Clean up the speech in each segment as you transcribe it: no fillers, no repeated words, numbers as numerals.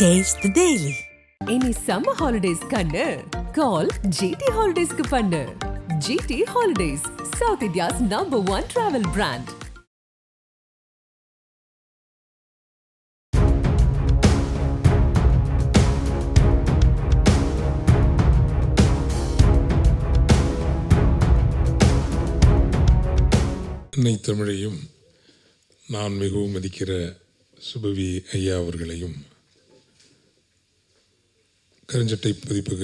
Taste the Daily. Any summer holidays kannu? Call GT Holidays ku pannu. GT Holidays, South India's #1 travel brand. இன்னை தமிழையும் நான் மிகவும் மதிக்கிற சுபவி ஐயா அவர்களையும் கருஞ்சட்டை பதிப்பக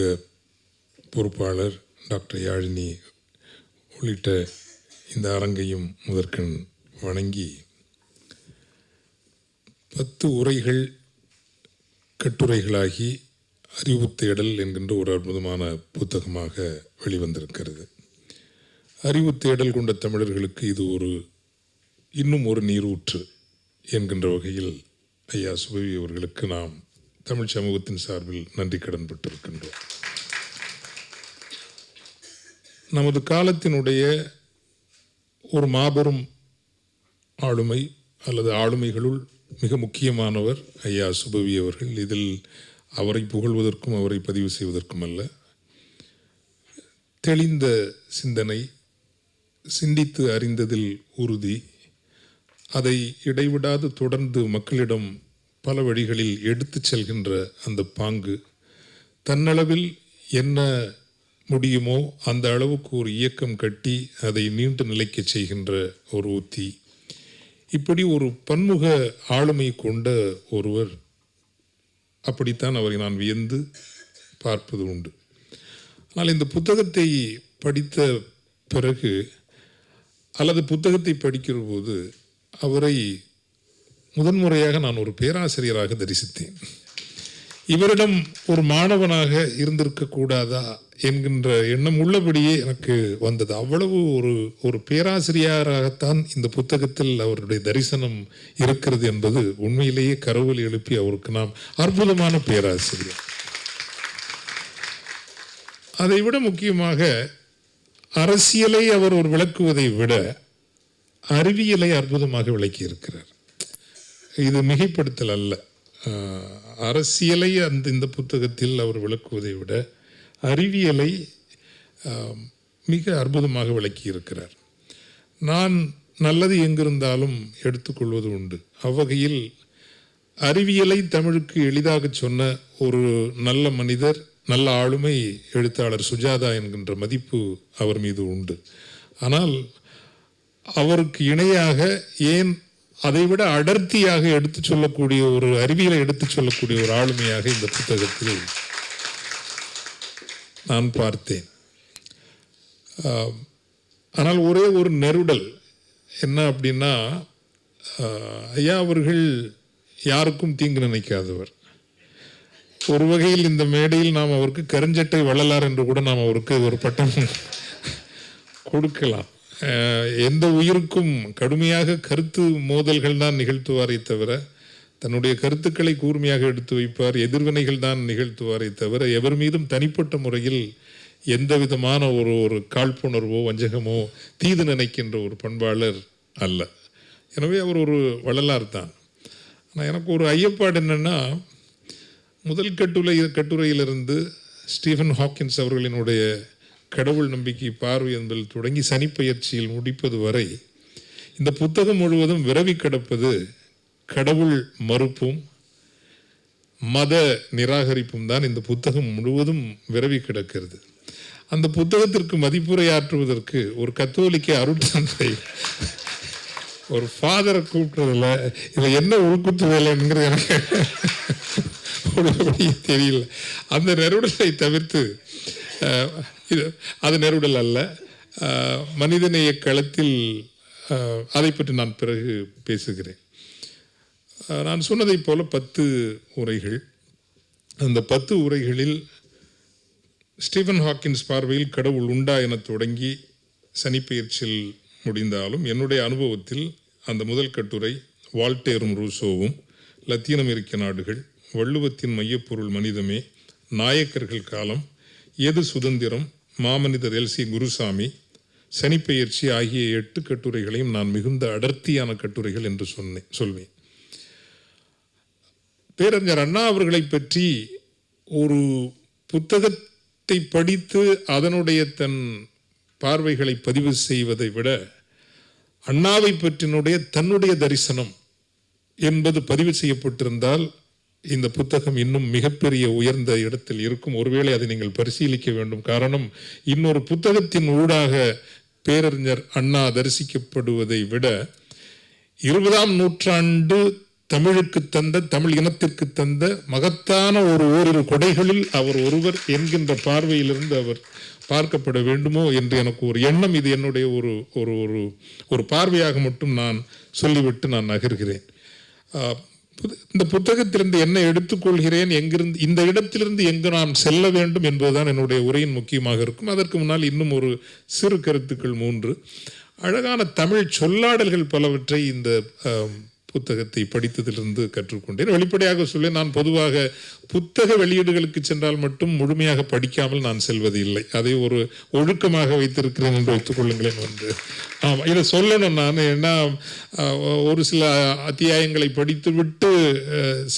பொறுப்பாளர் டாக்டர் யாழினி உள்ளிட்ட இந்த அரங்கையும் முதற்கண் வணங்கி 10 உரைகள் கட்டுரைகளாகி அறிவு தேடல் என்கின்ற ஒரு அற்புதமான புத்தகமாக வெளிவந்திருக்கிறது. அறிவு தேடல் கொண்ட தமிழர்களுக்கு இது இன்னும் ஒரு நீரூற்று என்கின்ற வகையில் ஐயா சுபவி அவர்களுக்கு நாம் தமிழ் சமூகத்தின் சார்பில் நன்றி கடன் பட்டிருக்கின்றோம். நமது காலத்தினுடைய ஒரு மாபெரும் ஆளுமை அல்லது ஆளுமைகளுள் மிக முக்கியமானவர் ஐயா சுபவி அவர்கள். இதில் அவரை புகழ்வதற்கும் அவரை பதிவு செய்வதற்கும் அல்ல, தெளிந்த சிந்தனை, சிந்தித்து அறிந்ததில் உறுதி, அதை இடைவிடாது தொடர்ந்து மக்களிடம் பல வழிகளில் எடுத்து செல்கின்ற அந்த பாங்கு, தன்னளவில் என்ன முடியுமோ அந்த அளவுக்கு ஒரு இயக்கம் கட்டி அதை நீண்டு நிலைக்க செய்கின்ற ஒரு உத்தி, இப்படி ஒரு பன்முக ஆளுமை கொண்ட ஒருவர். அப்படித்தான் அவரை நான் வியந்து பார்ப்பது உண்டு. ஆனால் இந்த புத்தகத்தை படித்த பிறகு அல்லது புத்தகத்தை படிக்கிற போது அவரை முதன்முறையாக நான் ஒரு பேராசிரியராக தரிசித்தேன். இவரிடம் ஒரு மாணவனாக இருந்திருக்க கூடாதா என்கின்ற எண்ணம் உள்ளபடியே எனக்கு வந்தது. அவ்வளவு ஒரு பேராசிரியராகத்தான் இந்த புத்தகத்தில் அவருடைய தரிசனம் இருக்கிறது என்பது உண்மையிலேயே கரவொலி எழுப்பி அவருக்கு நாம் அற்புதமான பேராசிரியர். அதைவிட முக்கியமாக அரசியலை அவர் விளக்குவதை விட அறிவியலை அற்புதமாக விளக்கி இருக்கிறார். இது மிகைப்படுத்தல் அல்ல. அரசியலை இந்த புத்தகத்தில் அவர் விளக்குவதை விட அறிவியலை மிக அற்புதமாக விளக்கி இருக்கிறார். நான் நல்லது எங்கிருந்தாலும் எடுத்துக்கொள்வது உண்டு. அவ்வகையில் அறிவியலை தமிழுக்கு எளிதாக சொன்ன ஒரு நல்ல மனிதர், நல்ல ஆளுமை எழுத்தாளர் சுஜாதா என்கின்ற மதிப்பு அவர் மீது உண்டு. ஆனால் அவருக்கு இணையாக, ஏன் அதைவிட அடர்த்தியாக எடுத்து சொல்லக்கூடிய ஒரு அறிவியலை எடுத்து சொல்லக்கூடிய ஒரு ஆளுமையாக இந்த புத்தகத்தில் நான் பார்த்தேன். ஆனால் ஒரே ஒரு நெருடல் என்ன அப்படின்னா, ஐயா அவர்கள் யாருக்கும் தீங்கு நினைக்காதவர். ஒரு வகையில் இந்த மேடையில் நாம் அவருக்கு கருஞ்சட்டை வள்ளலார் என்று கூட நாம் அவருக்கு ஒரு பட்டம் கொடுக்கலாம். எந்த உயிருக்கும் கடுமையாக கருத்து மோதல்கள் தான் நிகழ்த்துவாரை தவிர, தன்னுடைய கருத்துக்களை கூர்மையாக எடுத்து வைப்பார். எதிர்வினைகள் தான் நிகழ்த்துவாரை தவிர எவர் மீதும் தனிப்பட்ட முறையில் எந்த விதமான ஒரு காழ்ப்புணர்வோ வஞ்சகமோ தீது நினைக்கின்ற ஒரு பண்பாளர் அல்ல. எனவே அவர் ஒரு வள்ளலார் தான். ஆனால் எனக்கு ஒரு ஐயப்பாடு என்னென்னா, முதல் கட்டுரையிலிருந்து ஸ்டீஃபன் ஹாக்கின்ஸ் அவர்களினுடைய கடவுள் நம்பிக்கை பார்வை என்பதில் தொடங்கி சனிப்பெயர்ச்சியில் முடிப்பது வரை இந்த புத்தகம் முழுவதும் விரவி கிடப்பது கடவுள் மறுப்பும் மத நிராகரிப்பும் தான். இந்த புத்தகம் முழுவதும் விரவி கிடக்கிறது. அந்த புத்தகத்திற்கு மதிப்புரையாற்றுவதற்கு ஒரு கத்தோலிக்க அருட்தந்தை ஒரு ஃபாதரை கூப்பிட்டதில்ல. இதில் என்ன உள்குத்து வேலைங்கிறது எனக்கு தெரியல. அந்த நெருடலை தவிர்த்து, அது நெருடல் அல்ல, மனிதநேய களத்தில் அதை பற்றி நான் பிறகு பேசுகிறேன். நான் சொன்னதை போல 10 உரைகள். அந்த 10 உரைகளில் ஸ்டீஃபன் ஹாக்கின்ஸ் பார்வையில் கடவுள் உண்டா என தொடங்கி சனிப்பெயர்ச்சியில் முடிந்தாலும், என்னுடைய அனுபவத்தில் அந்த முதல் கட்டுரை வால்டேரும் ரூசோவும், லத்தீன் அமெரிக்க நாடுகள், வள்ளுவத்தின் மையப்பொருள் மனிதமே, நாயக்கர்கள் காலம், எது சுதந்திரம், மாமனிதர் எல்சி குருசாமி, சனிப்பெயர்ச்சி ஆகிய 8 கட்டுரைகளையும் நான் மிகுந்த அடர்த்தியான கட்டுரைகள் என்று சொல்வேன். பேரறிஞர் அண்ணா அவர்களை பற்றி ஒரு புத்தகத்தை படித்து அதனுடைய தன் பார்வைகளை பதிவு செய்வதை விட அண்ணாவை பற்றினுடைய தன்னுடைய தரிசனம் என்பது பதிவு செய்யப்பட்டிருந்தால் இந்த புத்தகம் இன்னும் மிகப்பெரிய உயர்ந்த இடத்தில் இருக்கும். ஒருவேளை அதை நீங்கள் பரிசீலிக்க வேண்டும். காரணம், இன்னொரு புத்தகத்தின் ஊடாக பேரறிஞர் அண்ணா தரிசிக்கப்படுவதை விட 20ஆம் நூற்றாண்டு தமிழுக்கு தந்த, தமிழ் இனத்திற்கு தந்த மகத்தான ஓரிரு கொடைகளில் அவர் ஒருவர் என்கின்ற பார்வையிலிருந்து அவர் பார்க்கப்பட வேண்டுமோ என்று எனக்கு ஒரு எண்ணம். இது என்னுடைய ஒரு ஒரு ஒரு ஒரு பார்வையாக மட்டும் நான் சொல்லிவிட்டு நான் நகர்கிறேன். இந்த புத்தகத்திலிருந்து என்ன எடுத்துக்கொள்கிறேன், எங்கிருந்து இந்த இடத்திலிருந்து எங்கு நான் செல்ல வேண்டும் என்பதுதான் என்னுடைய உரையின் முக்கியமாக இருக்கும். அதற்கு முன்னால் இன்னும் ஒரு சிறு கருத்துக்கள் 3. அழகான தமிழ் சொல்லாடல்கள் பலவற்றை இந்த புத்தகத்தை படித்ததிலிருந்து கற்றுக்கொண்டேன். வெளிப்படையாக சொல்ல, நான் பொதுவாக புத்தக வெளியீடுகளுக்கு சென்றால் மட்டும் முழுமையாக படிக்காமல் நான் செல்வது இல்லை. அதை ஒரு ஒழுக்கமாக வைத்திருக்கிறேன் என்று வைத்துக்கொள்ளுங்களேன். ஆமாம், இதை சொல்லணும் நான். ஏன்னா ஒரு சில அத்தியாயங்களை படித்து விட்டு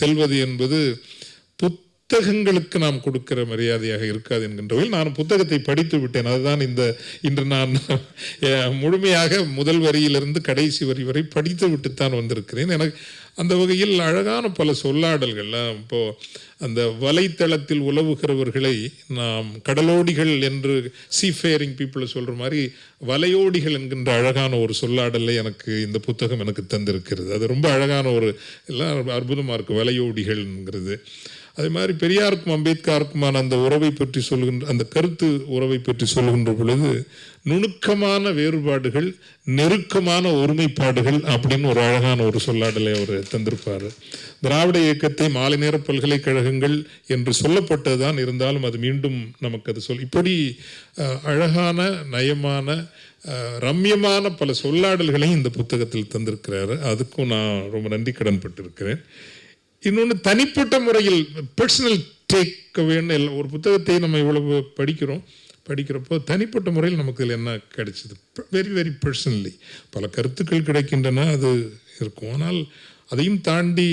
செல்வது என்பது புத்தகங்களுக்கு நாம் கொடுக்கிற மரியாதையாக இருக்காது என்கின்றவர்கள் நான் புத்தகத்தை படித்து விட்டேன். அதுதான் இன்று நான் முழுமையாக முதல் வரியிலிருந்து கடைசி வரி வரை படித்து விட்டுத்தான் வந்திருக்கிறேன். எனக்கு அந்த வகையில் அழகான பல சொல்லாடல்கள். இப்போ அந்த வலைத்தளத்தில் உலவுகிறவர்களை நாம் கடலோடிகள் என்று சீஃபேரிங் பீப்புள் சொல்கிற மாதிரி வலையோடிகள் என்கின்ற அழகான ஒரு சொல்லாடலை எனக்கு இந்த புத்தகம் எனக்கு தந்திருக்கிறது. அது ரொம்ப அழகான ஒரு எல்லாம் அற்புதமாக இருக்குது, வலையோடிகள்ங்கிறது. அதே மாதிரி பெரியாருக்கும் அம்பேத்கருக்குமான அந்த உறவை பற்றி சொல்கின்ற, அந்த கருத்து உறவை பற்றி சொல்கின்ற பொழுது நுணுக்கமான வேறுபாடுகள், நெருக்கமான ஒருமைப்பாடுகள் அப்படின்னு ஒரு அழகான ஒரு சொல்லாடலை அவர் தந்திருப்பார். திராவிட இயக்கத்தை மாலை நேர பல்கலைக்கழகங்கள் என்று சொல்லப்பட்டதுதான், இருந்தாலும் அது மீண்டும் நமக்கு அது இப்படி அழகான, நயமான, ரம்யமான பல சொல்லாடல்களையும் இந்த புத்தகத்தில் தந்திருக்கிறாரு. அதுக்கும் நான் ரொம்ப நன்றி கடன் பட்டிருக்கிறேன். இன்னொன்று, தனிப்பட்ட முறையில் பர்சனல் டேக் அவேன்னு ஒரு புத்தகத்தை நம்ம இவ்வளவு படிக்கிறப்போ தனிப்பட்ட முறையில் நமக்கு இதில் என்ன கிடைச்சிது, வெரி வெரி பர்சனலி பல கருத்துக்கள் கிடைக்கின்றன, அது இருக்கும். ஆனால் அதையும் தாண்டி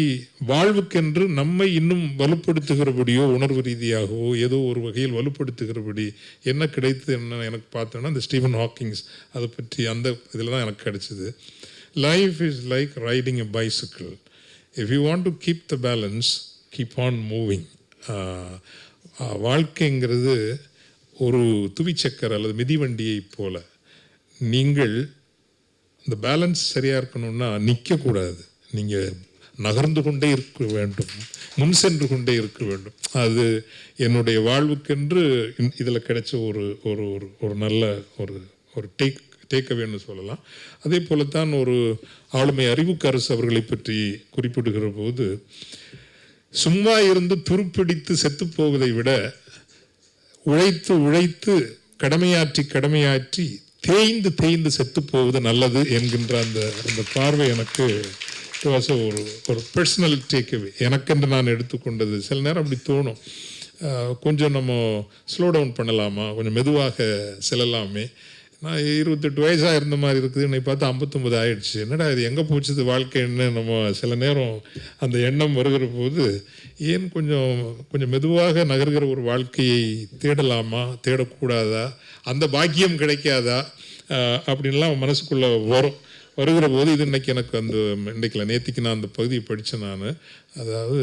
வாழ்வுக்கென்று நம்மை இன்னும் வலுப்படுத்துகிறபடியோ, உணர்வு ரீதியாகவோ ஏதோ ஒரு வகையில் வலுப்படுத்துகிறபடி என்ன கிடைத்தது என்ன எனக்கு பார்த்தோன்னா, இந்த ஸ்டீஃபன் ஹாக்கிங்ஸ் அதை பற்றி அந்த இதில் தான் எனக்கு கிடைச்சிது. Life is like riding a bicycle. If you want to keep the balance, keep on moving. வாழ்க்கைங்கிறது ஒரு துவிச்சக்கர அல்லது மிதிவண்டியை போல. நீங்கள் இந்த பேலன்ஸ் சரியாக இருக்கணும்னா நிற்கக்கூடாது, நீங்கள் நகர்ந்து கொண்டே இருக்க வேண்டும், முன் சென்று கொண்டே இருக்க வேண்டும். அது என்னுடைய வாழ்வுக்கென்று இதில் கிடைச்ச ஒரு ஒரு ஒரு நல்ல ஒரு டேக்அவேன்னு சொல்லலாம். அதே போலத்தான் ஒரு ஆளுமை அறிவுக்கரசு அவர்களை பற்றி குறிப்பிடுகிற போது, சும்மா இருந்து துருப்பிடித்து செத்து போவதை விட உழைத்து உழைத்து கடமையாற்றி தேய்ந்து செத்து போவது நல்லது என்கின்ற அந்த பார்வை எனக்கு ஒரு பர்சனல் டேக்அவே எனக்கென்று நான் எடுத்துக்கொண்டது. சில நேரம் அப்படி தோணும், கொஞ்சம் நம்ம ஸ்லோ டவுன் பண்ணலாமா, கொஞ்சம் மெதுவாக செல்லலாமே. நான் 28 வயசாக இருந்த மாதிரி இருக்குது, என்னை பார்த்து 59 ஆயிடுச்சு, என்னடா இது எங்கே போச்சுது வாழ்க்கைன்னு நம்ம சில நேரம் அந்த எண்ணம் வருகிற போது, ஏன் கொஞ்சம் மெதுவாக நகர்கிற ஒரு வாழ்க்கையை தேடலாமா, தேடக்கூடாதா, அந்த பாக்கியம் கிடைக்காதா அப்படின்லாம் மனசுக்குள்ளே வருகிற போது, இது இன்னைக்கு எனக்கு இன்றைக்கில் நேற்றுக்கு நான் அந்த பகுதியை படித்தேன் நான். அதாவது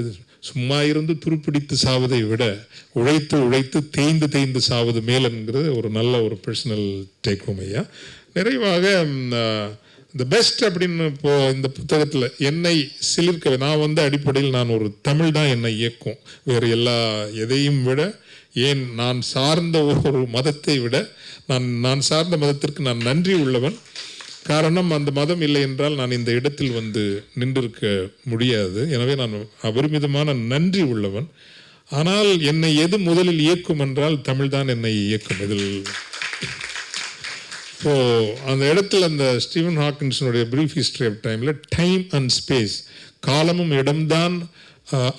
சும்மா இருந்து துருப்பிடித்து சாவதை விட உழைத்து தேய்ந்து சாவது மேல்ங்கிறது ஒரு நல்ல ஒரு பர்சனல் டேக் ஹோம் ஐயா. நிறைவாக இந்த பெஸ்ட் அப்படின்னு இப்போ இந்த புத்தகத்தில் என்னை சிலிர்க்க, நான் அடிப்படையில் நான் ஒரு தமிழ் தான் என்னை இயக்கும். வேறு எதையும் விட, ஏன் நான் சார்ந்த ஒரு மதத்தை விட நான் சார்ந்த மதத்திற்கு நான் நன்றி உள்ளவன். காரணம், அந்த மதம் இல்லை என்றால் நான் இந்த இடத்தில் நின்றிருக்க முடியாது. எனவே நான் அபரிமிதமான நன்றி உள்ளவன். ஆனால் என்னை எது முதலில் இயக்கும் என்றால் தமிழ் தான் என்னை இயக்கும். இதில் இப்போ அந்த இடத்துல அந்த ஸ்டீவன் ஹாக்கின்ஸனுடைய பிரீஃப் ஹிஸ்டரி ஆஃப் டைமில் டைம் அண்ட் ஸ்பேஸ், காலமும் இடம்தான்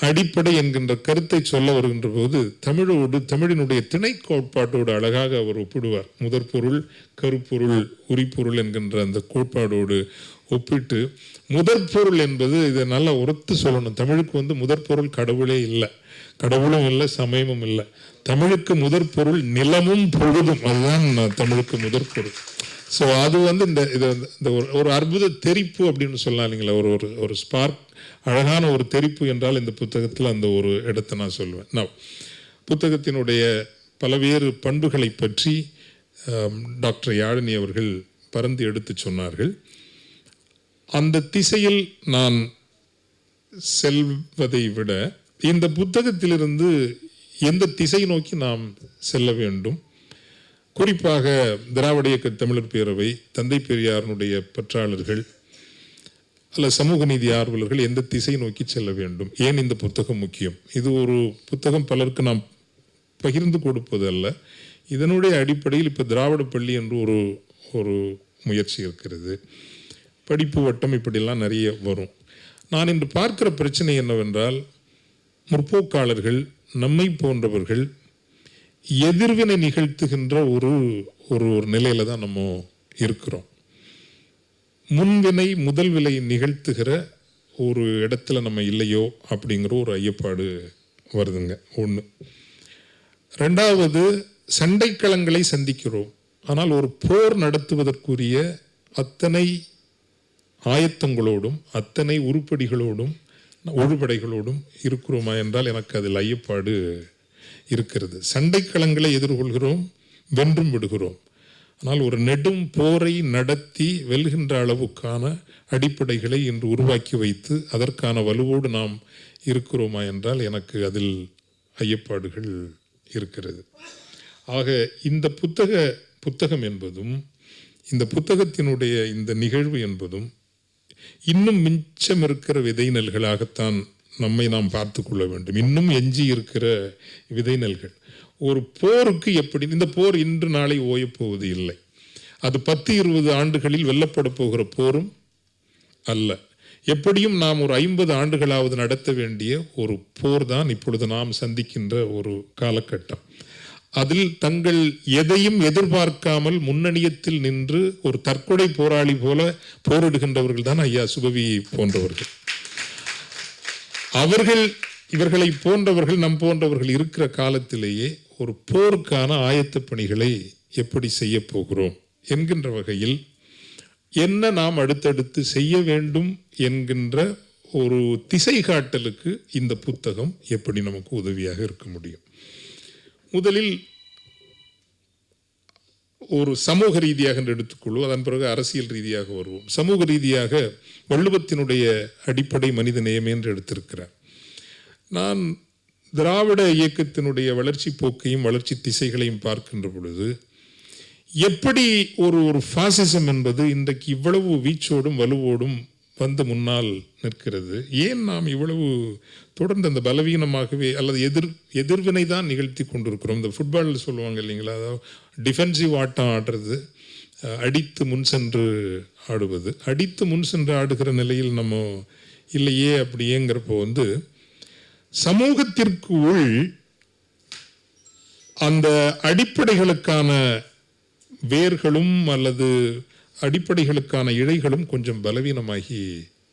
அடிப்படை என்கின்ற கருத்தை சொல்ல வருகின்ற போது தமிழினுடைய திணை கோட்பாட்டோடு அழகாக அவர் ஒப்பிடுவார். முதற்பொருள், கருப்பொருள், உரிப்பொருள் என்கின்ற அந்த கோட்பாடோடு ஒப்பிட்டு முதற் பொருள் என்பது இதை நல்லா உரத்து சொல்லணும். தமிழுக்கு முதற் பொருள் கடவுளே இல்லை, கடவுளும் இல்லை, சமயமும் இல்லை. தமிழுக்கு முதற் பொருள் நிலமும் பொழுதும், அதுதான் தமிழுக்கு முதற் பொருள். ஸோ அது இந்த ஒரு அற்புத தெரிப்பு அப்படின்னு சொல்லலாம் இல்லைங்களா, ஒரு ஸ்பார்க், அழகான ஒரு தெரிப்பு என்றால் இந்த புத்தகத்தில் அந்த ஒரு இடத்தை நான் சொல்லுவேன். நான் புத்தகத்தினுடைய பல்வேறு பண்புகளை பற்றி டாக்டர் யாழினி அவர்கள் பரந்து எடுத்து சொன்னார்கள். அந்த திசையில் நான் செல்வதை விட இந்த புத்தகத்திலிருந்து எந்த திசை நோக்கி நாம் செல்ல வேண்டும், குறிப்பாக திராவிட இயக்க தமிழர் பேரவை, தந்தை பெரியாருடைய பற்றாளர்கள் அல்ல சமூக நீதி ஆர்வலர்கள் எந்த திசை நோக்கி செல்ல வேண்டும், ஏன் இந்த புத்தகம் முக்கியம். இது ஒரு புத்தகம் பலருக்கு நாம் பகிர்ந்து கொடுப்பது அல்ல. இதனுடைய அடிப்படையில் இப்போ திராவிட பள்ளி என்று ஒரு முயற்சி இருக்கிறது, படிப்பு வட்டம், இப்படிலாம் நிறைய வரும். நான் இன்று பார்க்கிற பிரச்சனை என்னவென்றால், முற்போக்காளர்கள், நம்மை போன்றவர்கள் எதிர்வினை நிகழ்த்துகின்ற ஒரு ஒரு நிலையில தான் நம்ம இருக்கிறோம். முன்வினை முதல் விலை நிகழ்த்துகிற ஒரு இடத்துல நம்ம இல்லையோ அப்படிங்கிற ஒரு ஐயப்பாடு வருதுங்க. ஒன்று. ரெண்டாவது, சண்டைக்களங்களை சந்திக்கிறோம், ஆனால் ஒரு போர் நடத்துவதற்குரிய அத்தனை ஆயத்தங்களோடும் அத்தனை உருப்படிகளோடும் ஒழுபடைகளோடும் இருக்கிறோமா என்றால் எனக்கு அதில் ஐயப்பாடு இருக்கிறது. சண்டைக்களங்களை எதிர்கொள்கிறோம், வென்றும் விடுகிறோம், ஆனால் ஒரு நெடும் போரை நடத்தி வெல்கின்ற அளவுக்கான அடிப்படைகளை இன்று உருவாக்கி வைத்து அதற்கான வலுவோடு நாம் இருக்கிறோமா என்றால் எனக்கு அதில் ஐயப்பாடுகள் இருக்கிறது. ஆக இந்த புத்தகம் என்பதும் இந்த புத்தகத்தினுடைய இந்த நிகழ்வு என்பதும் இன்னும் மிச்சம் இருக்கிற விதை நெல்களாகத்தான் நம்மை நாம் பார்த்து கொள்ள வேண்டும். இன்னும் எஞ்சி இருக்கிற விதை நெல்கள். ஒரு போருக்கு எப்படி, இந்த போர் இன்று நாளை ஓயப்போவது இல்லை, அது 10-20 ஆண்டுகளில் வெல்லப்பட போகிற போரும் அல்ல. எப்படியும் நாம் ஒரு 50 ஆண்டுகளாவது நடத்த வேண்டிய ஒரு போர் தான் இப்பொழுது நாம் சந்திக்கின்ற ஒரு காலகட்டம். அதில் தங்கள் எதையும் எதிர்பார்க்காமல் முன்னணியத்தில் நின்று ஒரு தற்கொலை போராளி போல போரிடுகின்றவர்கள் தான் ஐயா சுபவி போன்றவர்கள். இவர்களை போன்றவர்கள், நம் போன்றவர்கள் இருக்கிற காலத்திலேயே ஒரு போருக்கான ஆயத்த பணிகளை எப்படி செய்ய போகிறோம் என்கின்ற வகையில் என்ன நாம் அடுத்தடுத்து செய்ய வேண்டும் என்கின்ற ஒரு திசை காட்டலுக்கு இந்த புத்தகம் எப்படி நமக்கு உதவியாக இருக்க முடியும். முதலில் ஒரு சமூக ரீதியாக எடுத்துக்கொள்வோம், அதன் பிறகு அரசியல் ரீதியாக வருவோம். சமூக ரீதியாக வள்ளுவத்தினுடைய அடிப்படை மனித நேயம் என்று எடுத்திருக்கிறார். நான் திராவிட இயக்கத்தினுடைய வளர்ச்சி போக்கையும் வளர்ச்சி திசைகளையும் பார்க்கின்ற பொழுது எப்படி ஒரு பாசிசம் என்பது இன்றைக்கு இவ்வளவு வீச்சோடும் வலுவோடும் வந்து முன்னால் நிற்கிறது, ஏன் நாம் இவ்வளவு தொடர்ந்து அந்த பலவீனமாகவே அல்லது எதிர்வினை தான் நிகழ்த்தி கொண்டிருக்கிறோம். இந்த ஃபுட்பாலில் சொல்லுவாங்க இல்லைங்களா, அதாவது டிஃபென்சிவ் ஆட்டம் ஆடுறது, அடித்து முன் சென்று ஆடுவது. அடித்து முன் சென்று ஆடுகிற நிலையில் நம்ம இல்லையே. அப்படியேங்கிறப்போ சமூகத்திற்கு உள் அந்த அடிப்படைகளுக்கான வேர்களும் அல்லது அடிப்படைகளுக்கான இழைகளும் கொஞ்சம் பலவீனமாகி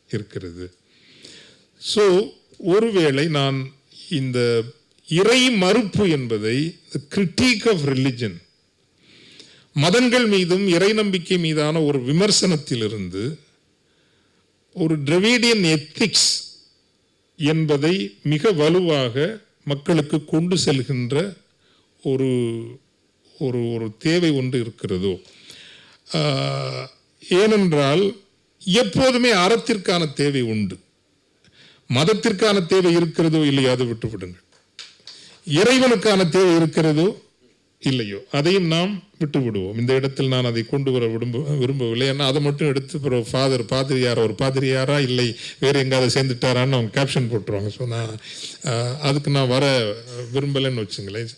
இருக்கிறது. ஸோ ஒருவேளை நான் இந்த இறை மறுப்பு என்பதை கிரிட்டிக் ஆஃப் ரிலிஜன், மதங்கள் மீதும் இறை நம்பிக்கை மீதான ஒரு விமர்சனத்திலிருந்து ஒரு டிராவிடியன் எத்திக்ஸ் என்பதை மிக வலுவாக மக்களுக்கு கொண்டு செல்கின்ற ஒரு ஒரு தேவை ஒன்று இருக்கிறதோ. ஏனென்றால் எப்போதுமே அறத்திற்கான தேவை உண்டு, மதத்திற்கான தேவை இருக்கிறதோ இல்லையோ அதை விட்டுவிடுங்கள். இறைவனுக்கான தேவை இருக்கிறதோ இல்லையோ அதையும் நாம் விட்டு விடுவோம். இந்த இடத்தில் நான் அதை கொண்டு வர விரும்பவில்லை. ஏன்னா அதை மட்டும் எடுத்து பாதிரியாரா இல்லை வேறு எங்காவது சேர்ந்துட்டாரான்னு அவங்க கேப்ஷன் போட்டுருவாங்க. ஸோ நான் அதுக்கு நான் வர விரும்பலைன்னு வச்சுங்களேன்.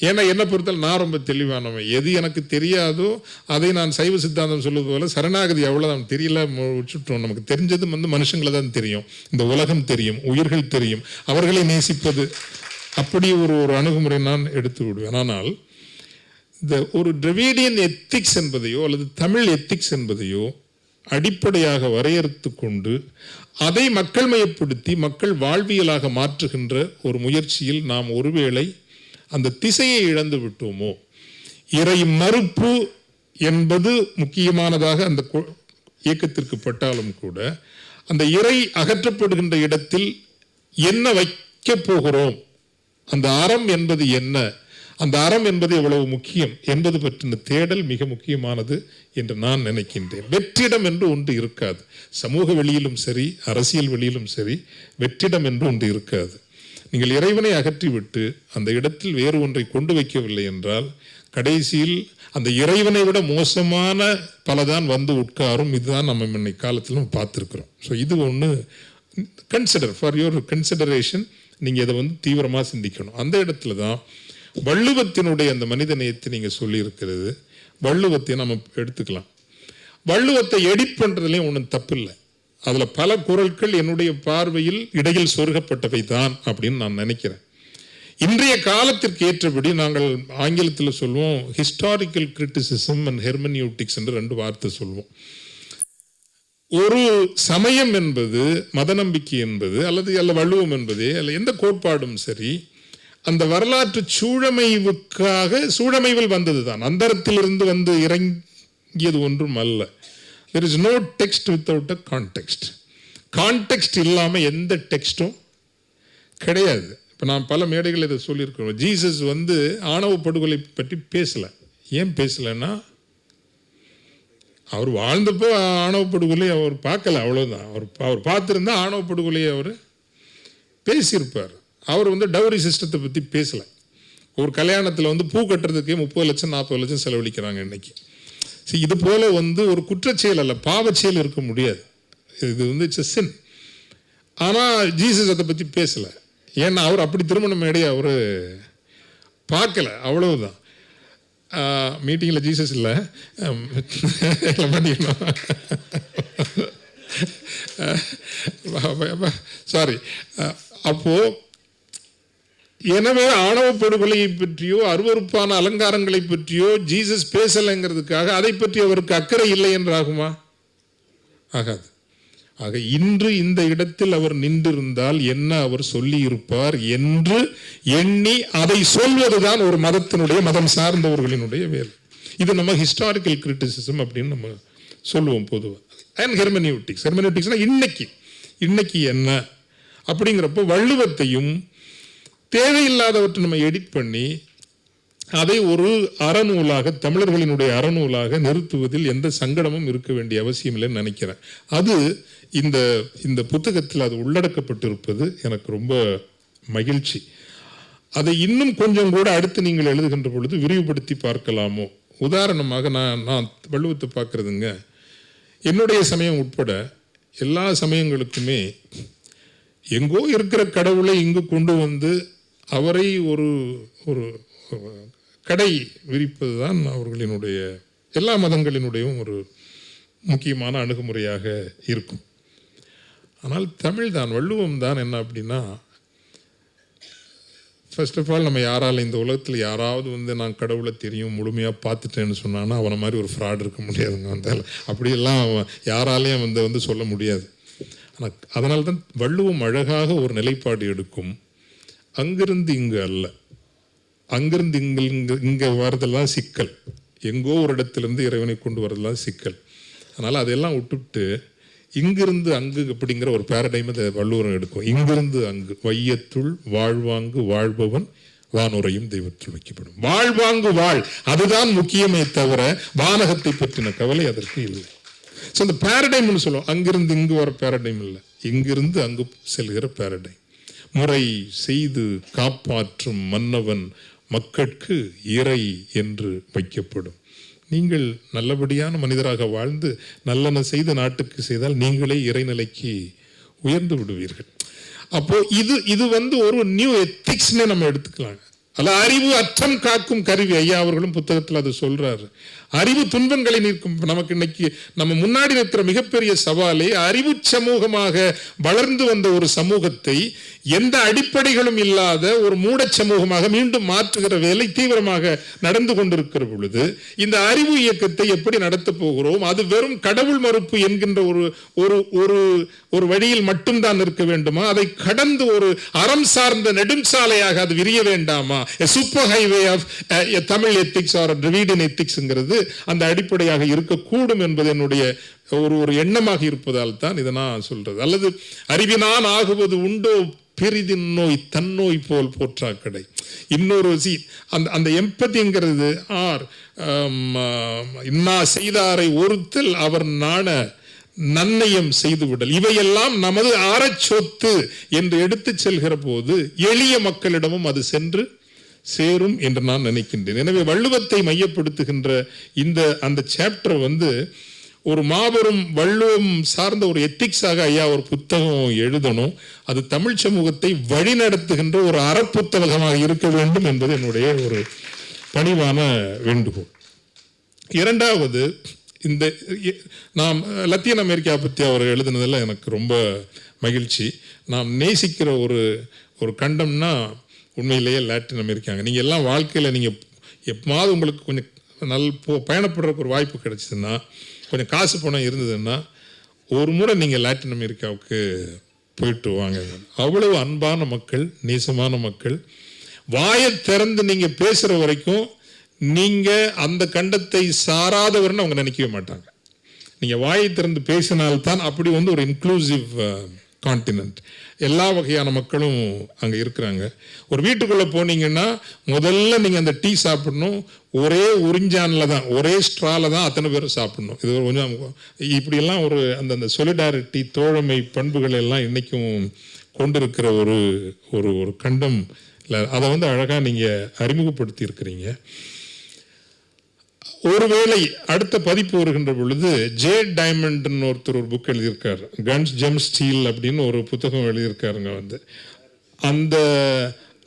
ஏன்னா என்னை பொறுத்தால் நான் ரொம்ப தெளிவானவன். எது எனக்கு தெரியாதோ அதை நான் சைவ சித்தாந்தம் சொல்வது போல சரணாகதி அவ்வளோதான், தெரியல விட்டுட்டோம். நமக்கு தெரிஞ்சது மனுஷங்களை தான் தெரியும், இந்த உலகம் தெரியும், உயிர்கள் தெரியும், அவர்களை நேசிப்பது, அப்படி ஒரு அணுகுமுறை நான் எடுத்து விடுவேன். ஆனால் இந்த ஒரு டிராவிடியன் எத்திக்ஸ் என்பதையோ அல்லது தமிழ் எத்திக்ஸ் என்பதையோ அடிப்படையாக வரையறுத்து கொண்டு அதை மக்கள் மயப்படுத்தி மக்கள் வாழ்வியலாக மாற்றுகின்ற ஒரு முயற்சியில் நாம் ஒருவேளை அந்த திசையை இழந்து விட்டோமோ. இறை மறுப்பு என்பது முக்கியமானதாக அந்த இயக்கத்திற்கு பட்டாலும் கூட அந்த இறை அகற்றப்படுகின்ற இடத்தில் என்ன வைக்க போகிறோம், அந்த அறம் என்பது என்ன, அந்த அறம் என்பது எவ்வளவு முக்கியம் என்பது பற்றின தேடல் மிக முக்கியமானது என்று நான் நினைக்கின்றேன். வெற்றிடம் என்று ஒன்று இருக்காது. சமூக வெளியிலும் சரி, அரசியல் வெளியிலும் சரி, வெற்றிடம் என்று ஒன்று இருக்காது. நீங்கள் இறைவனை அகற்றிவிட்டு அந்த இடத்தில் வேறு ஒன்றை கொண்டு வைக்கவில்லை என்றால் கடைசியில் அந்த இறைவனை விட மோசமான பலதான் வந்து உட்காரும். இதுதான் நம்ம இன்னைக்கு காலத்தில் பார்த்துருக்குறோம். ஸோ இது ஒன்று கன்சிடர் ஃபார் யுவர் கன்சிடரேஷன். நீங்கள் இதை தீவிரமாக சிந்திக்கணும். அந்த இடத்துல தான் வள்ளுவத்தினுடைய அந்த மனித நேயத்தை நீங்கள் சொல்லியிருக்கிறது. வள்ளுவத்தை நம்ம எடுத்துக்கலாம். வள்ளுவத்தை எடிட் பண்ணுறதுலேயும் ஒன்றும் தப்பில்லை. அதில் பல குறள்கள் என்னுடைய பார்வையில் இடையில் சொருகப்பட்டவை தான் அப்படின்னு நான் நினைக்கிறேன். இன்றைய காலத்திற்கு ஏற்றபடி நாங்கள் ஆங்கிலத்தில் சொல்லுவோம் ஹிஸ்டாரிக்கல் கிரிட்டிசிசம் அண்ட் ஹெர்மனியூட்டிக்ஸ் என்று 2 வார்த்தை சொல்லுவோம். ஒரு சமயம் என்பது, மத நம்பிக்கை என்பது, அல்லது வள்ளுவம் என்பதே அல்ல எந்த கோட்பாடும் சரி, அந்த வரலாற்று சூழமைவில் வந்தது தான். அந்தரத்திலிருந்து வந்து இறங்கியது ஒன்றும் அல்ல. there is no text without a context. Context இல்லாமல் எந்த டெக்ஸ்டும் கிடையாது. இப்போ நான் பல மேடைகள் இதை சொல்லியிருக்கிறோம். ஜீசஸ் ஆணவ படுகொலை பற்றி பேசலை. ஏன் பேசலைன்னா அவர் வாழ்ந்தப்போ ஆணவ படுகொலை அவர் பார்க்கல, அவ்வளோதான். அவர் பார்த்துருந்தா ஆணவ படுகொலையை அவர் பேசியிருப்பார். அவர் டவுரி சிஸ்டத்தை பற்றி பேசலை. ஒரு கல்யாணத்தில் பூ கட்டுறதுக்கே 30 லட்சம் 40 லட்சம் செலவழிக்கிறாங்க இன்னைக்கு. இது போல ஒரு குற்றச்செயல் அல்ல, பாவச்செயல் இருக்க முடியாது. இது இட்ஸ் எ சின். ஆனால் ஜீசஸ் அதை பற்றி பேசலை. ஏன்னா அவர் அப்படி திருமண மேடையை அவர் பார்க்கல, அவ்வளவுதான். மீட்டிங்கில் ஜீசஸ் இல்லை சாரி. அப்போ எனவே ஆணவ படுகொலையை பற்றியோ அருவருப்பான அலங்காரங்களை பற்றியோ ஜீசஸ் பேசலைங்கிறதுக்காக அதை பற்றி அவருக்கு அக்கறை இல்லை என்றாகுமா? ஆகாது. ஆக இன்று இந்த இடத்தில் அவர் நின்றிருந்தால் என்ன அவர் சொல்லி இருப்பார் என்று எண்ணி அதை சொல்வதுதான் ஒரு மதத்தினுடைய, மதம் சார்ந்தவர்களினுடைய வேலை. இது நம்ம ஹிஸ்டாரிக்கல் கிரிட்டிசிசம் அப்படின்னு நம்ம சொல்லுவோம் பொதுவாக. அண்ட் ஹெர்மெனியூட்டிக்ஸ்னா இன்னைக்கு என்ன அப்படிங்கிறப்போ வள்ளுவத்தையும் தேவையில்லாதவற்றை நம்ம எடிட் பண்ணி அதை ஒரு அறநூலாக, தமிழர்களினுடைய அறநூலாக நிறுத்துவதில் எந்த சங்கடமும் இருக்க வேண்டிய அவசியம் இல்லைன்னு நினைக்கிறேன். அது இந்த புத்தகத்தில் அது உள்ளடக்கப்பட்டிருப்பது எனக்கு ரொம்ப மகிழ்ச்சி. அதை இன்னும் கொஞ்சம் கூட அடுத்து நீங்கள் எழுதுகின்ற பொழுது விரிவுபடுத்தி பார்க்கலாமோ. உதாரணமாக நான் வள்ளுவத்தை பார்க்குறதுங்க, என்னுடைய சமயம் உட்பட எல்லா சமயங்களுக்குமே எங்கோ இருக்கிற கடவுளை இங்கு கொண்டு அவரை ஒரு கடை விரிப்பது தான் அவர்களினுடைய, எல்லா மதங்களினுடையும் ஒரு முக்கியமான அணுகுமுறையாக இருக்கும். ஆனால் தமிழ் தான், வள்ளுவம் தான் என்ன அப்படின்னா, ஃபர்ஸ்ட் ஆஃப் ஆல் நம்ம யாரால் இந்த உலகத்தில் யாராவது நான் கடவுளை தெரியும் முழுமையாக பார்த்துட்டேன்னு சொன்னான்னா அவனை மாதிரி ஒரு ஃப்ராட் இருக்க முடியாதுங்க. அப்படியெல்லாம் யாராலையும் சொல்ல முடியாது. ஆனால் அதனால தான் வள்ளுவம் அழகாக ஒரு நிலைப்பாடு எடுக்கும். அங்கிருந்து இங்கு அல்ல, அங்கிருந்து இங்கே வரதெல்லாம் சிக்கல், எங்கோ ஒரு இடத்துலேருந்து இறைவனை கொண்டு வரதெல்லாம் சிக்கல். அதனால் அதெல்லாம் விட்டுவிட்டு இங்கிருந்து அங்கு அப்படிங்கிற ஒரு பேரடைம் அதை வள்ளுவரம் எடுக்கும். இங்கிருந்து அங்கு வையத்துள் வாழ்வாங்கு வாழ்பவன் வானுரையும் தெய்வத்தில் வைக்கப்படும். வாழ்வாங்கு வாழ், அதுதான் முக்கியமே தவிர வானகத்தை பற்றின கவலை அதற்கு இல்லை. ஸோ அந்த பேரடைம்னு சொல்லுவோம். அங்கிருந்து இங்கு வர பேரடைம் இல்லை, இங்கிருந்து அங்கு செல்கிற பேரடைம். முறை செய்து காப்பாற்றும் மன்னவன் மக்கட்கு இறை என்று வைக்கப்படும். நீங்கள் நல்லபடியான மனிதராக வாழ்ந்து நல்லன செய்த நாட்டுக்கு செய்தால் நீங்களே இறைநிலைக்கு உயர்ந்து விடுவீர்கள். அப்போ இது ஒரு நியூ எத்திக்ஸ்னே நம்ம எடுத்துக்கலாம். அல்ல அறிவு அற்றம் காக்கும் கருவி. ஐயா அவர்களும் புத்தகத்தில் அது சொல்றாரு. அறிவு துன்பங்களை நீக்கும். நமக்கு இன்னைக்கு நம்ம முன்னாடி இருக்கிற மிகப்பெரிய சவாலே அறிவு சமூகமாக வளர்ந்து வந்த ஒரு சமூகத்தை எந்த அடிப்படைகளும் இல்லாத ஒரு மூட சமூகமாக மீண்டும் மாற்றுகிற வேலை தீவிரமாக நடந்து கொண்டிருக்கிற பொழுது இந்த அறிவு இயக்கத்தை எப்படி நடத்த போகிறோம்? அது வெறும் கடவுள் மறுப்பு என்கின்ற ஒரு வழியில் மட்டும்தான் இருக்க வேண்டுமா? அதை கடந்து ஒரு அறம் சார்ந்த நெடுஞ்சாலையாக அது விரிய வேண்டாமா? Super highway of Tamil ethics or Dravidian எத்திக்ஸ்ங்கிறது அந்த அடிப்படையாக இருக்கக்கூடும் என்பது என்னுடைய ஒரு எண்ணமாக இருப்பதால் தான் இதை நான் சொல்றது. அல்லது அறிவினான் ஆகுவது உண்டோ பிரிதின் நோய் தன்னோய் போல் போற்றாக்கடை. இன்னொரு அந்த எம்பதிங்கிறது இன்னா செய்தாரை ஒருத்தல் அவர் நாண நன்னயம் செய்துவிடல், இவையெல்லாம் நமது ஆரச்சொத்து என்று எடுத்து செல்கிற போது எளிய மக்களிடமும் அது சென்று சேரும் என்று நான் நினைக்கின்றேன். எனவே வள்ளுவத்தை மையப்படுத்துகின்ற அந்த சாப்டர் ஒரு மாபெரும் வள்ளுவம் சார்ந்த ஒரு எத்திக்ஸாக ஐயா ஒரு புத்தகம் எழுதணும். அது தமிழ் சமூகத்தை வழிநடத்துகின்ற ஒரு அறப்புத்தகமாக இருக்க வேண்டும் என்பது என்னுடைய ஒரு பணிவான வேண்டுகோள். இரண்டாவது, நாம் லத்தீன் அமெரிக்கா பற்றி அவர் எழுதுனதில் எனக்கு ரொம்ப மகிழ்ச்சி. நாம் நேசிக்கிற ஒரு கண்டம்னா உண்மையிலேயே லாட்டின் அமெரிக்காங்க. நீங்கள் எல்லாம் வாழ்க்கையில் நீங்கள் எப்போது உங்களுக்கு கொஞ்சம் பயணப்படுறதுக்கு ஒரு வாய்ப்பு கிடைச்சதுன்னா, கொஞ்சம் காசு பணம் இருந்ததுன்னா ஒரு முறை நீங்கள் லாட்டின் அமெரிக்காவுக்கு போயிட்டு வாங்க. அவ்வளவு அன்பான மக்கள், நேசமான மக்கள். வாயை திறந்து நீங்கள் பேசுகிற வரைக்கும் நீங்கள் அந்த கண்டத்தை சாராதவர்னு அவங்க நினைக்கவே மாட்டாங்க. நீங்கள் வாயை திறந்து பேசினால்தான் அப்படி ஒரு இன்க்ளூசிவ் கான்டினென்ட். எல்லா வகையான மக்களும் அங்கே இருக்கிறாங்க. ஒரு வீட்டுக்குள்ளே போனீங்கன்னா முதல்ல நீங்கள் அந்த டீ சாப்பிடணும், ஒரே உறிஞ்சானில் தான், ஒரே ஸ்ட்ராவில் தான் அத்தனை பேரும் சாப்பிடணும். இது கொஞ்சம் இப்படியெல்லாம் அந்த சொலிடாரிட்டி, தோழமை பண்புகள் எல்லாம் இன்றைக்கும் கொண்டிருக்கிற ஒரு கண்டம் இல்லை. அதை அழகாக நீங்கள் அறிமுகப்படுத்தி இருக்கிறீங்க. ஒருவேளை அடுத்த பதிப்பு வருகின்ற பொழுது ஜே டைமண்ட்னு ஒருத்தர் ஒரு புக் எழுதியிருக்காரு, கன்ஸ் ஜெம் ஸ்டீல் அப்படின்னு ஒரு புத்தகம் எழுதியிருக்காருங்க.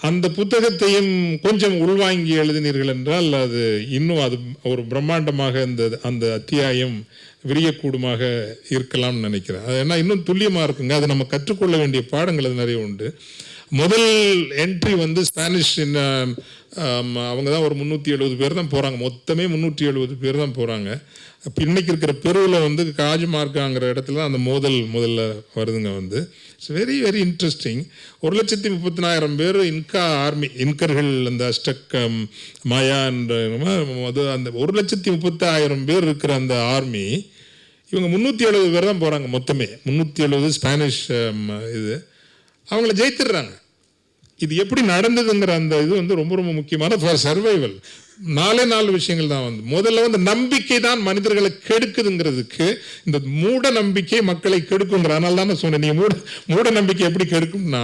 அந்த புத்தகத்தையும் கொஞ்சம் உள்வாங்கி எழுதினீர்கள் என்றால் அது இன்னும் அது ஒரு பிரம்மாண்டமாக அந்த அத்தியாயம் விரியக்கூடுமாக இருக்கலாம்னு நினைக்கிறேன். அது என்ன இன்னும் துல்லியமாக இருக்குங்க. அது நம்ம கற்றுக்கொள்ள வேண்டிய பாடங்கள் அது நிறைய உண்டு. முதல் என்ட்ரி ஸ்பானிஷ் அவங்க தான் ஒரு 370 பேர் தான் போகிறாங்க. மொத்தமே 370 பேர் தான் போகிறாங்க. அப்போ இன்றைக்கி இருக்கிற பெருவில் காஜுமார்க்காங்கிற இடத்துல அந்த முதல்ல வருதுங்க. It's very very interesting. 1,34,000 பேர் இன்கா ஆர்மி, இன்கர்கள் அந்த அஸ்டக் மாயான்ற அந்த 1,30,000 பேர் இருக்கிற அந்த ஆர்மி, இவங்க 370 பேர் தான் போகிறாங்க. மொத்தமே 370 ஸ்பானிஷ் அவங்கள ஜெயித்துடுறாங்க. இது எப்படி நடந்ததுங்கிற அந்த இது ரொம்ப ரொம்ப முக்கியமான ஃபார் சர்வைவல். 4 விஷயங்கள் தான் முதல்ல நம்பிக்கை தான் மனிதர்களை கெடுக்குதுங்கிறதுக்கு இந்த மூட நம்பிக்கை மக்களை கெடுக்குங்கிற. அதனால தான் நான் சொன்னேன், நீங்கள் மூட நம்பிக்கை எப்படி கெடுக்கும்னா,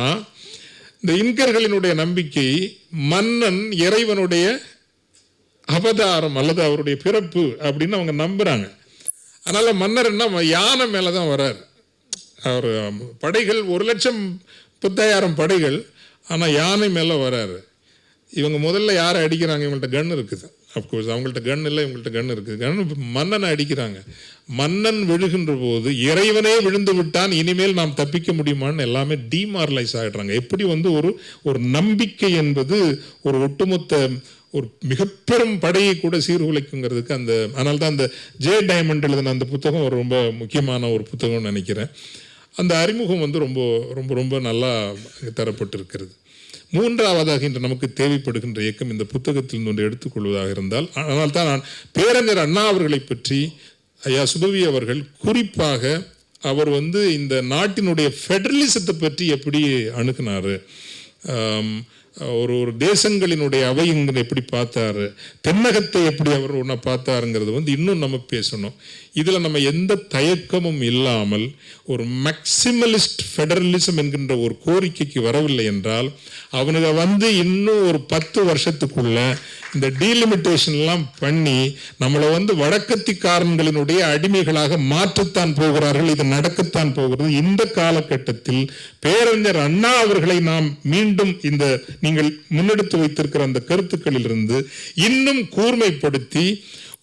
இந்த இன்கர்களினுடைய நம்பிக்கை மன்னன் இறைவனுடைய அவதாரம் அல்லது அவருடைய பிறப்பு அப்படின்னு அவங்க நம்புறாங்க. அதனால மன்னர் என்ன யானை மேலே தான் வர்றார். அவர் படைகள் 1,30,000 படைகள், ஆனால் யானை மேலே வராரு. இவங்க முதல்ல யாரை அடிக்கிறாங்க? இவங்கள்ட்ட கன் இருக்குது. அப்கோர்ஸ் அவங்கள்ட்ட கன் இல்லை, இவங்கள்ட்ட கன் இருக்குது. மன்னனை அடிக்கிறாங்க. மன்னன் விழுகின்ற போது இறைவனே விழுந்து விட்டான், இனிமேல் நாம் தப்பிக்க முடியுமான்னு எல்லாமே டிமாரலைஸ் ஆகிடுறாங்க. எப்படி ஒரு நம்பிக்கை என்பது ஒரு ஒட்டுமொத்த ஒரு மிகப்பெரும் படையை கூட சீர்குலைக்குங்கிறதுக்கு அதனால தான் அந்த ஜே டைமண்ட் எழுதின அந்த புத்தகம் ஒரு ரொம்ப முக்கியமான ஒரு புத்தகம்னு நினைக்கிறேன். அந்த அறிமுகம் ரொம்ப ரொம்ப ரொம்ப நல்லா தரப்பட்டிருக்கிறது. மூன்றாவதாக இன்று நமக்கு தேவைப்படுகின்ற இயக்கம் இந்த புத்தகத்தில் ஒன்று எடுத்துக்கொள்வதாக இருந்தால், அதனால் தான் நான் பேரறிஞர் அண்ணா அவர்களை பற்றி ஐயா சுபவி அவர்கள் குறிப்பாக அவர் இந்த நாட்டினுடைய ஃபெடரலிசத்தை பற்றி எப்படி அணுகுனாரு, ஒரு தேசங்களினுடைய அவைங்களை எப்படி பார்த்தாரு, தென்னகத்தை எப்படி அவர் ஒன்றா பார்த்தாருங்கிறது இன்னும் நம்ம பேசணும். இதில் நம்ம எந்த தயக்கமும் இல்லாமல் ஒரு மேக்சிமலிஸ்ட் ஃபெடரலிசம் என்கின்ற ஒரு கோரிக்கைக்கு வரவில்லை என்றால் அவனுக்கு இன்னும் ஒரு 10 வருஷத்துக்குள்ள இந்த டீலிமிட்டேஷன்லாம் பண்ணி நம்மளை வடக்கத்திக்காரன்களினுடைய அடிமைகளாக மாற்றத்தான் போகிறார்கள். இது நடக்கத்தான் போகிறது. இந்த காலகட்டத்தில் பேரறிஞர் அண்ணா அவர்களை நாம் மீண்டும் நீங்கள் முன்னெடுத்து வைத்திருக்கிற அந்த கருத்துக்களிலிருந்து இன்னும் கூர்மைப்படுத்தி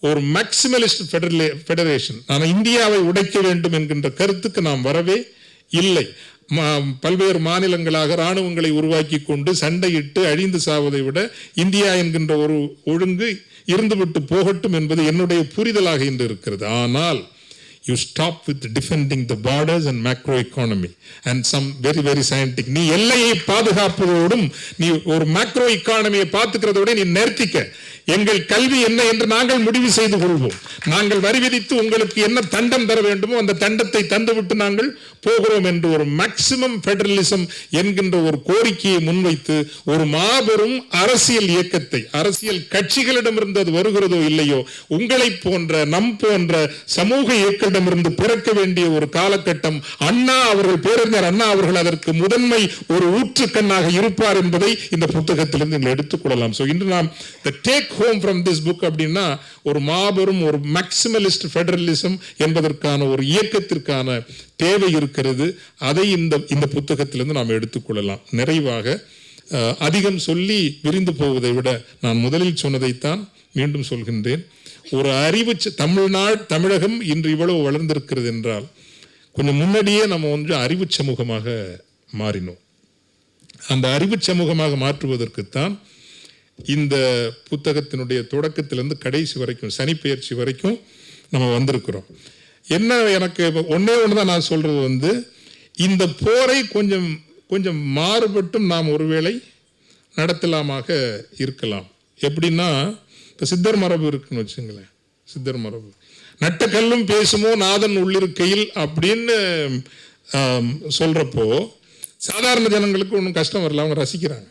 ஒரு மேக்சிமலிஸ்ட் ஃபெடரேஷன், நான் இந்தியாவை உடைக்க வேண்டும் என்கின்ற கருத்துக்கு நாம் வரவே இல்லை. பல்வேறு மாநிலங்களாக இராணுவங்களை உருவாக்கி கொண்டு சண்டையிட்டு அழிந்து சாவதை விட இந்தியா என்கின்ற ஒரு ஒழுங்கு இருந்துவிட்டு போகட்டும் என்பது என்னுடைய புரிதலாக இன்று இருக்கிறது. ஆனால் you stop with defending the borders and macro economy and some very scientific. நீ எல்லையை பாதுகாப்பதோடும் நீ ஒரு மேக்ரோ எக்கானமியை பார்த்துக்கிறதோட நீ நிறுத்திக்க. எங்கள் கல்வி என்ன என்று நாங்கள் முடிவு செய்து கொள்வோம். நாங்கள் வரி விதித்து உங்களுக்கு என்ன தண்டம் தர வேண்டுமோ அந்த தண்டத்தை தந்துவிட்டு நாங்கள் போகிறோம் என்று ஒரு மேக்சிமம் ஃபெடரலிசம் என்கின்ற ஒரு கோரிக்கையை முன்வைத்து ஒரு மாபெரும் அரசியல் இயக்கத்தை, அரசியல் கட்சிகளிடமிருந்து அது வருகிறதோ இல்லையோ, உங்களை போன்ற நம் போன்ற சமூக இயக்கத்திடமிருந்து பிறக்க வேண்டிய ஒரு காலகட்டம். அண்ணா அவர்கள், பேரறிஞர் அண்ணா அவர்கள் அதற்கு முதன்மை ஒரு ஊற்றுக்கண்ணாக இருப்பார் என்பதை இந்த புத்தகத்திலிருந்து நீங்கள் எடுத்துக்கொள்ளலாம். ஸோ இன்று நாம் take home from this book அப்படின்னா ஒரு மாபெரும் ஒரு மேக்சிமலிஸ்ட் ஃபெடரலிசம் என்பதற்கான ஒரு இயக்கத்திற்கான தேவை இருக்கிறது. அதை இந்த புத்தகத்திலிருந்து நாம் எடுத்துக்கொள்ளலாம். நிறைவாக அதிகம் சொல்லி விரிந்து போவதை விட நான் முதலில் சொன்னதைத்தான் மீண்டும் சொல்கின்றேன். ஒரு அறிவு தமிழகம் இன்று இவ்வளவு வளர்ந்திருக்கிறது என்றால் கொஞ்சம் முன்னாடியே நம்ம கொஞ்சம் அறிவு சமூகமாக மாறினோம். அந்த அறிவு சமூகமாக மாற்றுவதற்குத்தான் இந்த புத்தகத்தினுடைய தொடக்கத்திலிருந்து கடைசி வரைக்கும், சனிப்பெயர்ச்சி வரைக்கும் நம்ம வந்திருக்கிறோம். என்ன எனக்கு ஒன்னே தான் நான் சொல்றது இந்த போரை கொஞ்சம் மாறுபட்டும் நாம் ஒருவேளை நடத்தலாமாக இருக்கலாம். எப்படின்னா, இப்போ சித்தர் மரபு இருக்குன்னு வச்சுங்களேன். சித்தர் மரபு நட்ட கல்லும் பேசுமோ நாதன் உள்ளிருக்கையில் அப்படின்னு சொல்றப்போ சாதாரண ஜனங்களுக்கு ஒன்றும் கஷ்டம் வரல, அவங்க ரசிக்கிறாங்க.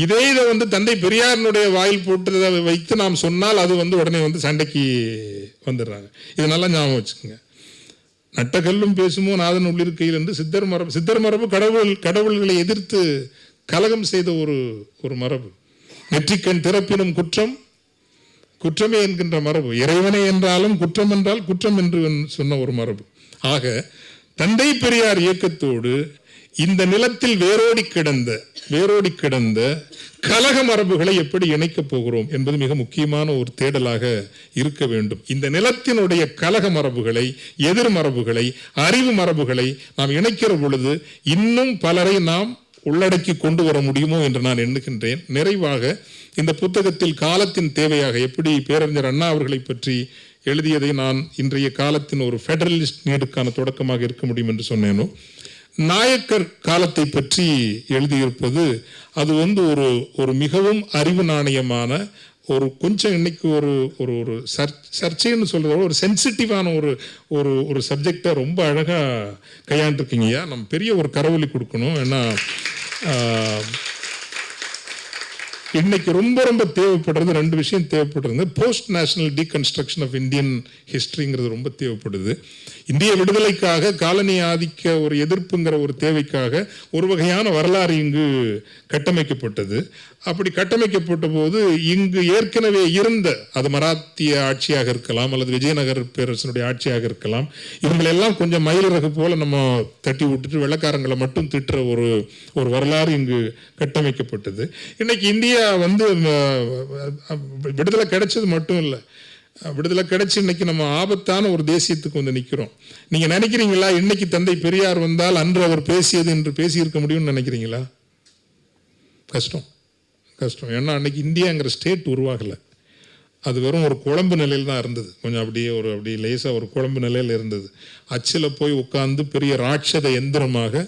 இதே இதை தந்தை பெரியாரினுடைய வாயில் போட்டு வைத்து நாம் சொன்னால் அது உடனே சண்டைக்கு வந்துடுறாங்க. இது நல்லா ஞாபகம் வச்சுக்கோங்க. நட்டக்கல்லும் பேசுமோ நாதன் உள்ளிருக்கையில் என்று சித்தர் மரபு கடவுள்களை எதிர்த்து கலகம் செய்த ஒரு மரபு. நெற்றிக்கண் திறப்பினும் குற்றமே என்கின்ற மரபு. இறைவனே என்றாலும் குற்றம் என்றால் குற்றம் என்று சொன்ன ஒரு மரபு. ஆக தந்தை பெரியார் இயக்கத்தோடு இந்த நிலத்தில் வேரோடி கிடந்த கலக மரபுகளை எப்படி இணைக்கப் போகிறோம் என்பது மிக முக்கியமான ஒரு தேடலாக இருக்க வேண்டும். இந்த நிலத்தினுடைய கலக மரபுகளை, எதிர் மரபுகளை, அறிவு மரபுகளை நாம் இணைக்கிற பொழுது இன்னும் பலரை நாம் உள்ளடக்கி கொண்டு வர முடியுமோ என்று நான் எண்ணுகின்றேன். நிறைவாக இந்த புத்தகத்தில் காலத்தின் தேவையாக எப்படி பேரறிஞர் அண்ணா அவர்களை பற்றி எழுதியதை நான் இன்றைய காலத்தின் ஒரு ஃபெடரலிஸ்ட் நீடுக்கான தொடக்கமாக இருக்க முடியும் என்று சொன்னேனோ, நாயக்கர் காலத்தை பற்றி எழுதியிருப்பது அது ஒரு மிகவும் அறிவு நாணயமான ஒரு கொஞ்சம் இன்னைக்கு ஒரு சர்ச்சைன்னு சொல்றதோட ஒரு சென்சிட்டிவான ஒரு சப்ஜெக்டை ரொம்ப அழகா கையாண்டிருக்கீங்கய்யா. நம்ம பெரிய ஒரு கரவொலி கொடுக்கணும். ஏன்னா இன்னைக்கு ரொம்ப தேவைப்படுறது ரெண்டு விஷயம் தேவைப்படுறது. Post national deconstruction of Indian ஹிஸ்டரிங்கிறது ரொம்ப தேவைப்படுது. இந்திய விடுதலைக்காக காலனி ஆதிக்க ஒரு எதிர்ப்புங்கிற ஒரு தேவைக்காக ஒரு வகையான வரலாறு இங்கு கட்டமைக்கப்பட்டது. அப்படி கட்டமைக்கப்பட்ட போது இங்கு ஏற்கனவே இருந்த, அது மராத்திய ஆட்சியாக இருக்கலாம் அல்லது விஜயநகர் பேரரசனுடைய ஆட்சியாக இருக்கலாம், இவங்களெல்லாம் கொஞ்சம் மயிலிறகு போல நம்ம தட்டி விட்டுட்டு வெள்ளக்காரங்களை மட்டும் திட்டுற ஒரு வரலாறு இங்கு கட்டமைக்கப்பட்டது. இன்னைக்கு இந்தியா விடுதலை கிடைச்சது மட்டும் இல்லை, விடுதலை கிடைச்சி இன்னைக்கு நம்ம ஆபத்தான ஒரு தேசியத்துக்கு நிற்கிறோம். நீங்க நினைக்கிறீங்களா இன்னைக்கு தந்தை பெரியார் வந்தால் அன்று அவர் பேசியது என்று பேசியிருக்க முடியும்னு நினைக்கிறீங்களா? கஷ்டம். ஏன்னா அன்னைக்கு இந்தியாங்கிற ஸ்டேட் உருவாகலை. அது வெறும் ஒரு குழம்பு நிலையில் தான் இருந்தது. கொஞ்சம் அப்படியே லேசாக ஒரு குழம்பு நிலையில் இருந்தது. அச்சில் போய் உட்கார்ந்து பெரிய ராட்சத எந்திரமாக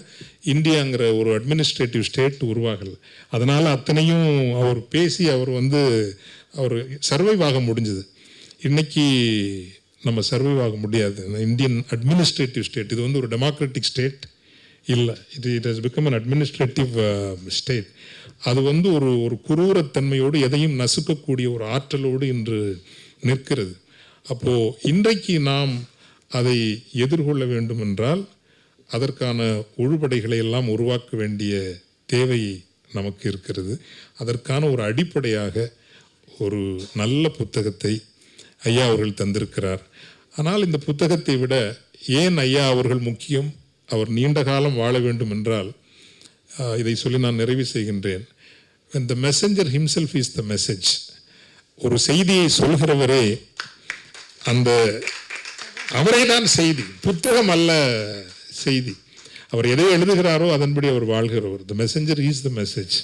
இந்தியாங்கிற ஒரு அட்மினிஸ்ட்ரேட்டிவ் ஸ்டேட் உருவாகலை. அதனால அத்தனையும் அவர் பேசி அவர் சர்வைவ் ஆக முடிஞ்சது. இன்னைக்கு நம்ம சர்வைவ் ஆக முடியாது. இந்தியன் அட்மினிஸ்ட்ரேட்டிவ் ஸ்டேட் இது ஒரு டெமோக்ராட்டிக் ஸ்டேட் இல்லை. It has become an administrative state. அது ஒரு குரூரத்தன்மையோடு எதையும் நசுக்கக்கூடிய ஒரு ஆற்றலோடு இன்று நிற்கிறது. அப்போ இன்றைக்கு நாம் அதை எதிர்கொள்ள வேண்டும் என்றால் அதற்கான ஒழுபடைகளை எல்லாம் உருவாக்க வேண்டிய தேவை நமக்கு இருக்கிறது. அதற்கான ஒரு அடிப்படையாக ஒரு நல்ல புத்தகத்தை ஐயா அவர்கள் தந்திருக்கிறார். ஆனால் இந்த புத்தகத்தை விட ஏன் ஐயா அவர்கள் முக்கியம், அவர் நீண்ட காலம் வாழ வேண்டும் என்றால் இதை சொல்லி நான் நிறைவு செய்கின்றேன். When the messenger himself is the message, ஒரு செய்தியை சொல்கிறவரே அந்த அவரே தான் செய்தி, புத்தகம் அல்ல செய்தி. அவர் எதை எழுதுகிறாரோ அதன்படி அவர் வாழ்கிறவர். The messenger is the message.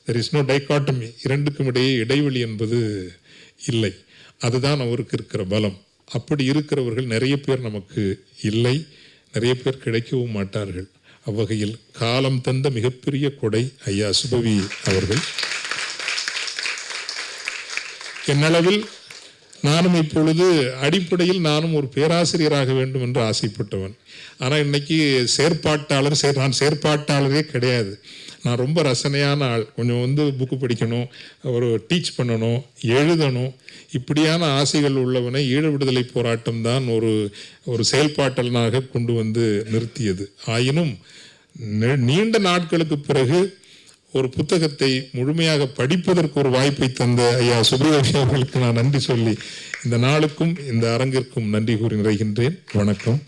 There is no dichotomy. இரண்டுக்கும் இடையே இடைவெளி என்பது இல்லை. அதுதான் அவருக்கு இருக்கிற பலம். அப்படி இருக்கிறவர்கள் நிறைய பேர் நமக்கு இல்லை, நிறைய பேர் கிடைக்கவும் மாட்டார்கள். அவ்வகையில் காலம் தந்த மிகப்பெரிய கொடை ஐயா சுபவி அவர்கள். என்னளவில் நானும் இப்பொழுது அடிப்படையில் நானும் ஒரு பேராசிரியராக வேண்டும் என்று ஆசைப்பட்டவன். ஆனால் இன்னைக்கு நான் செயற்பாட்டாளரே கிடையாது. நான் ரொம்ப ரசனையான ஆள். கொஞ்சம் புக்கு படிக்கணும், ஒரு டீச் பண்ணணும், எழுதணும், இப்படியான ஆசைகள் உள்ளவனை ஈழ விடுதலை போராட்டம் தான் ஒரு செயல்பாட்டலனாக கொண்டு வந்து நிறுத்தியது. ஆயினும் நீண்ட நாட்களுக்கு பிறகு ஒரு புத்தகத்தை முழுமையாக படிப்பதற்கு ஒரு வாய்ப்பை தந்த ஐயா சுப்ரமணியம் அவர்களுக்கு நான் நன்றி சொல்லி இந்த நாளுக்கும் இந்த அரங்கிற்கும் நன்றி கூறி நிறைகின்றேன். வணக்கம்.